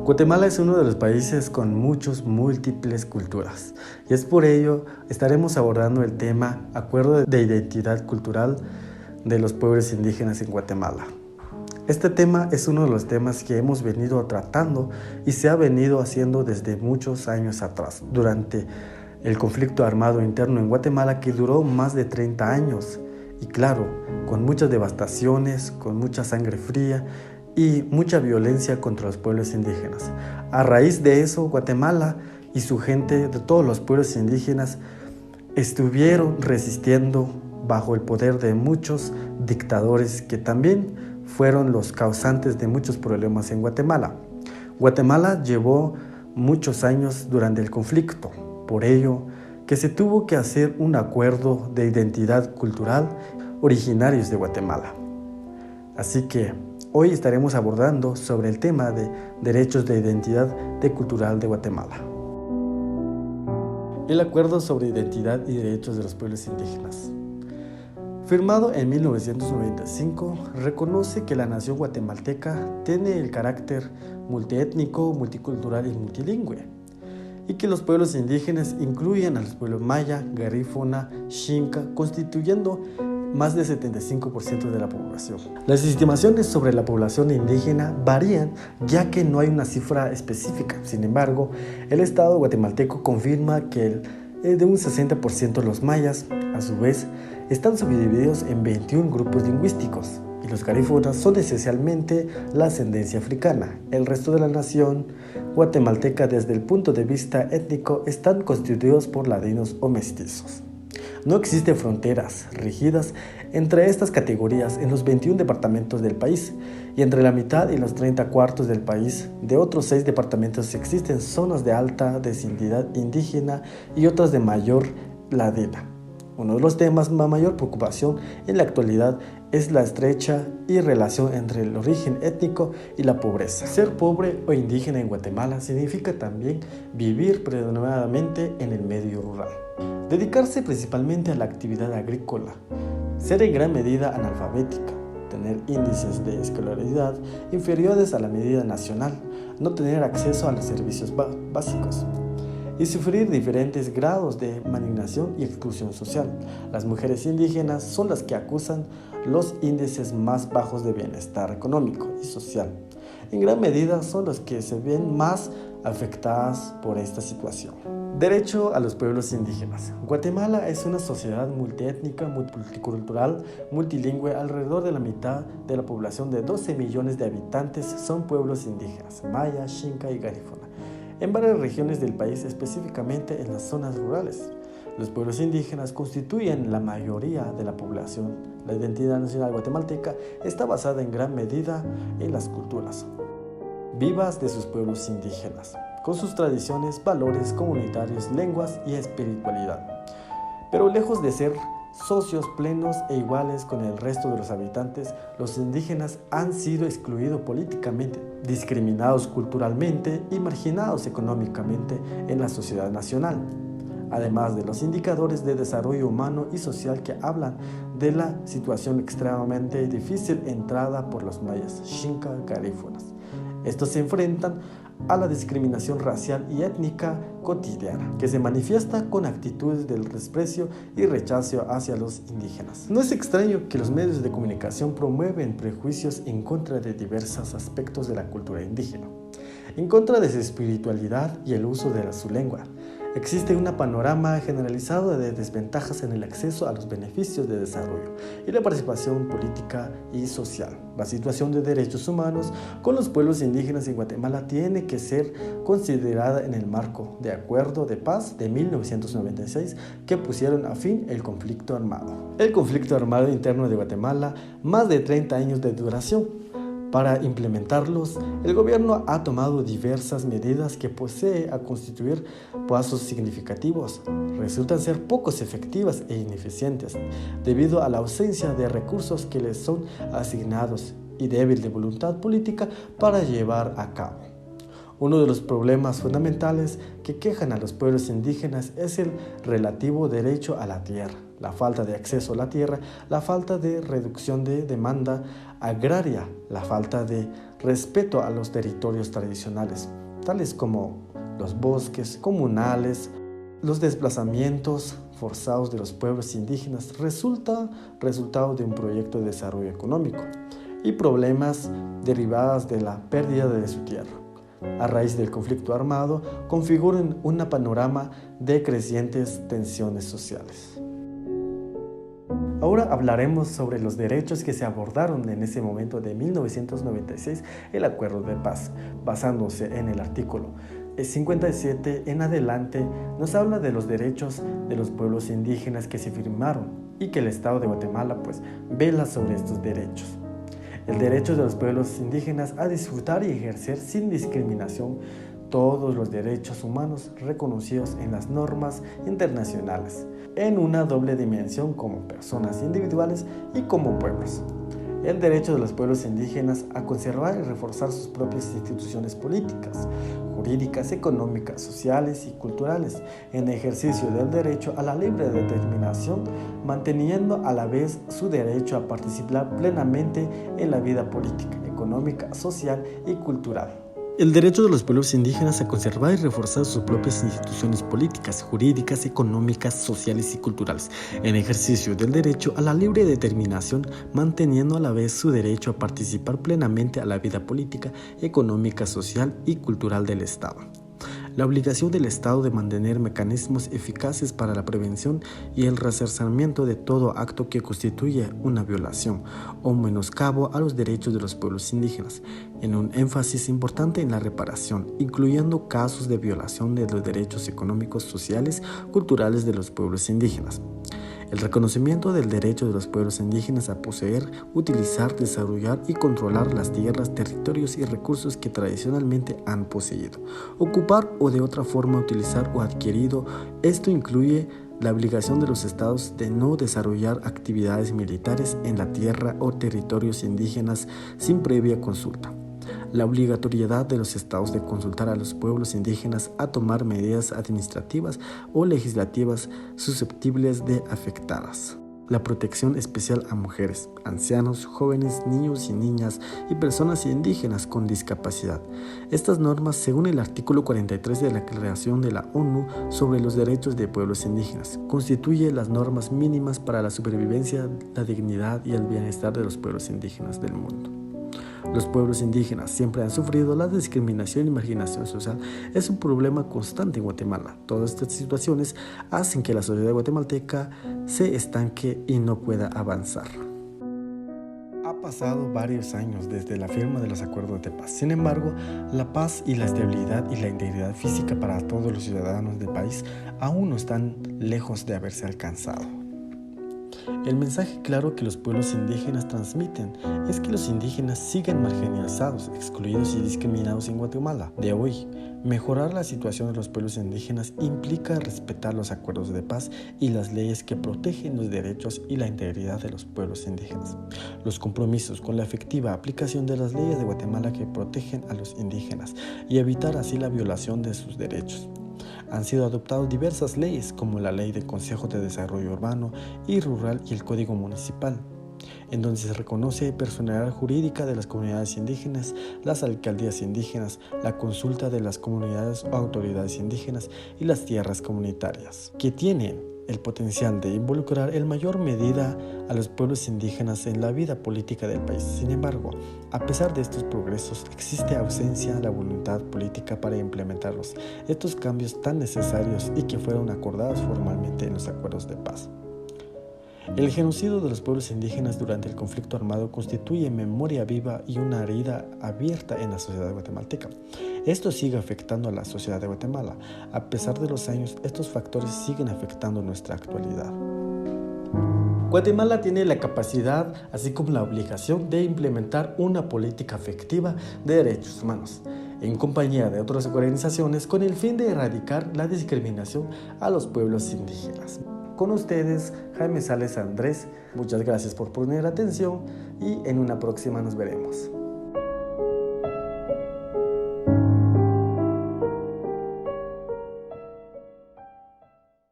Guatemala es uno de los países con muchas múltiples culturas y es por ello estaremos abordando el tema Acuerdo de Identidad Cultural de los Pueblos Indígenas en Guatemala. Este tema es uno de los temas que hemos venido tratando y se ha venido haciendo desde muchos años atrás, durante el conflicto armado interno en Guatemala que duró más de 30 años y claro, con muchas devastaciones, con mucha sangre fría y mucha violencia contra los pueblos indígenas. A raíz de eso, Guatemala y su gente de todos los pueblos indígenas estuvieron resistiendo bajo el poder de muchos dictadores que también fueron los causantes de muchos problemas en Guatemala. Guatemala llevó muchos años durante el conflicto, por ello que se tuvo que hacer un acuerdo de identidad cultural originarios de Guatemala. Así que hoy estaremos abordando sobre el tema de derechos de identidad cultural de Guatemala. El Acuerdo sobre Identidad y Derechos de los Pueblos Indígenas. Firmado en 1995, reconoce que la nación guatemalteca tiene el carácter multiétnico, multicultural y multilingüe, y que los pueblos indígenas incluyen a los pueblos maya, garífuna, xinca, constituyendo más del 75% de la población. Las estimaciones sobre la población indígena varían ya que no hay una cifra específica. Sin embargo, el Estado guatemalteco confirma que de un 60% los mayas, a su vez, están subdivididos en 21 grupos lingüísticos y los garífunas son esencialmente la ascendencia africana. El resto de la nación guatemalteca desde el punto de vista étnico están constituidos por ladinos o mestizos. No existen fronteras rígidas entre estas categorías en los 21 departamentos del país y entre la mitad y los 30 cuartos del país de otros 6 departamentos existen zonas de alta densidad indígena y otras de mayor ladina. Uno de los temas de mayor preocupación en la actualidad es la estrecha relación entre el origen étnico y la pobreza. Ser pobre o indígena en Guatemala significa también vivir predominantemente en el medio rural, dedicarse principalmente a la actividad agrícola, ser en gran medida analfabética, tener índices de escolaridad inferiores a la medida nacional, no tener acceso a los servicios básicos y sufrir diferentes grados de marginación y exclusión social. Las mujeres indígenas son las que acusan los índices más bajos de bienestar económico y social. En gran medida son las que se ven más afectadas por esta situación. Derecho a los pueblos indígenas. Guatemala es una sociedad multiétnica, multicultural, multilingüe. Alrededor de la mitad de la población de 12 millones de habitantes son pueblos indígenas, maya, xinca y garífuna, en varias regiones del país, específicamente en las zonas rurales. Los pueblos indígenas constituyen la mayoría de la población. La identidad nacional guatemalteca está basada en gran medida en las culturas vivas de sus pueblos indígenas, con sus tradiciones, valores comunitarios, lenguas y espiritualidad. Pero lejos de ser socios plenos e iguales con el resto de los habitantes, los indígenas han sido excluidos políticamente, discriminados culturalmente y marginados económicamente en la sociedad nacional. Además de los indicadores de desarrollo humano y social que hablan de la situación extremadamente difícil entrada por los mayas, xinca, garífunas. Estos se enfrentan a la discriminación racial y étnica cotidiana, que se manifiesta con actitudes del desprecio y rechazo hacia los indígenas. No es extraño que los medios de comunicación promueven prejuicios en contra de diversos aspectos de la cultura indígena, en contra de su espiritualidad y el uso de su lengua. Existe un panorama generalizado de desventajas en el acceso a los beneficios de desarrollo y la participación política y social. La situación de derechos humanos con los pueblos indígenas en Guatemala tiene que ser considerada en el marco de Acuerdo de Paz de 1996 que pusieron a fin el conflicto armado. El conflicto armado interno de Guatemala, más de 30 años de duración. Para implementarlos, el gobierno ha tomado diversas medidas que posee a constituir pasos significativos. Resultan ser pocos efectivas e ineficientes debido a la ausencia de recursos que les son asignados y débil de voluntad política para llevar a cabo. Uno de los problemas fundamentales que quejan a los pueblos indígenas es el relativo derecho a la tierra, la falta de acceso a la tierra, la falta de reducción de demanda agraria, la falta de respeto a los territorios tradicionales, tales como los bosques comunales. Los desplazamientos forzados de los pueblos indígenas resultado de un proyecto de desarrollo económico y problemas derivados de la pérdida de su tierra. A raíz del conflicto armado, configuran un panorama de crecientes tensiones sociales. Ahora hablaremos sobre los derechos que se abordaron en ese momento de 1996, el Acuerdo de Paz, basándose en el artículo 57 en adelante. Nos habla de los derechos de los pueblos indígenas que se firmaron y que el Estado de Guatemala vela sobre estos derechos. El derecho de los pueblos indígenas a disfrutar y ejercer sin discriminación todos los derechos humanos reconocidos en las normas internacionales, en una doble dimensión como personas individuales y como pueblos. El derecho de los pueblos indígenas a conservar y reforzar sus propias instituciones políticas, jurídicas, económicas, sociales y culturales, en ejercicio del derecho a la libre determinación, manteniendo a la vez su derecho a participar plenamente en la vida política, económica, social y cultural. El derecho de los pueblos indígenas a conservar y reforzar sus propias instituciones políticas, jurídicas, económicas, sociales y culturales, en ejercicio del derecho a la libre determinación, manteniendo a la vez su derecho a participar plenamente a la vida política, económica, social y cultural del Estado. La obligación del Estado de mantener mecanismos eficaces para la prevención y el resarcimiento de todo acto que constituye una violación o menoscabo a los derechos de los pueblos indígenas, en un énfasis importante en la reparación, incluyendo casos de violación de los derechos económicos, sociales, culturales de los pueblos indígenas. El reconocimiento del derecho de los pueblos indígenas a poseer, utilizar, desarrollar y controlar las tierras, territorios y recursos que tradicionalmente han poseído, ocupar o de otra forma utilizar o adquirido. Esto incluye la obligación de los estados de no desarrollar actividades militares en la tierra o territorios indígenas sin previa consulta. La obligatoriedad de los estados de consultar a los pueblos indígenas a tomar medidas administrativas o legislativas susceptibles de afectadas. La protección especial a mujeres, ancianos, jóvenes, niños y niñas y personas indígenas con discapacidad. Estas normas, según el artículo 43 de la Declaración de la ONU sobre los Derechos de Pueblos Indígenas, constituyen las normas mínimas para la supervivencia, la dignidad y el bienestar de los pueblos indígenas del mundo. Los pueblos indígenas siempre han sufrido la discriminación y marginación social. Es un problema constante en Guatemala. Todas estas situaciones hacen que la sociedad guatemalteca se estanque y no pueda avanzar. Ha pasado varios años desde la firma de los acuerdos de paz. Sin embargo, la paz y la estabilidad y la integridad física para todos los ciudadanos del país aún no están lejos de haberse alcanzado. El mensaje claro que los pueblos indígenas transmiten es que los indígenas siguen marginalizados, excluidos y discriminados en Guatemala. De hoy, mejorar la situación de los pueblos indígenas implica respetar los acuerdos de paz y las leyes que protegen los derechos y la integridad de los pueblos indígenas. Los compromisos con la efectiva aplicación de las leyes de Guatemala que protegen a los indígenas y evitar así la violación de sus derechos. Han sido adoptadas diversas leyes como la Ley del Consejo de Desarrollo Urbano y Rural y el Código Municipal, en donde se reconoce personalidad jurídica de las comunidades indígenas, las alcaldías indígenas, la consulta de las comunidades o autoridades indígenas y las tierras comunitarias, que tienen el potencial de involucrar en mayor medida a los pueblos indígenas en la vida política del país. Sin embargo, a pesar de estos progresos, existe ausencia de la voluntad política para implementarlos, estos cambios tan necesarios y que fueron acordados formalmente en los acuerdos de paz. El genocidio de los pueblos indígenas durante el conflicto armado constituye memoria viva y una herida abierta en la sociedad guatemalteca. Esto sigue afectando a la sociedad de Guatemala. A pesar de los años, estos factores siguen afectando nuestra actualidad. Guatemala tiene la capacidad, así como la obligación, de implementar una política efectiva de derechos humanos, en compañía de otras organizaciones, con el fin de erradicar la discriminación a los pueblos indígenas. Con ustedes, Jaime Sales Andrés. Muchas gracias por poner atención y en una próxima nos veremos.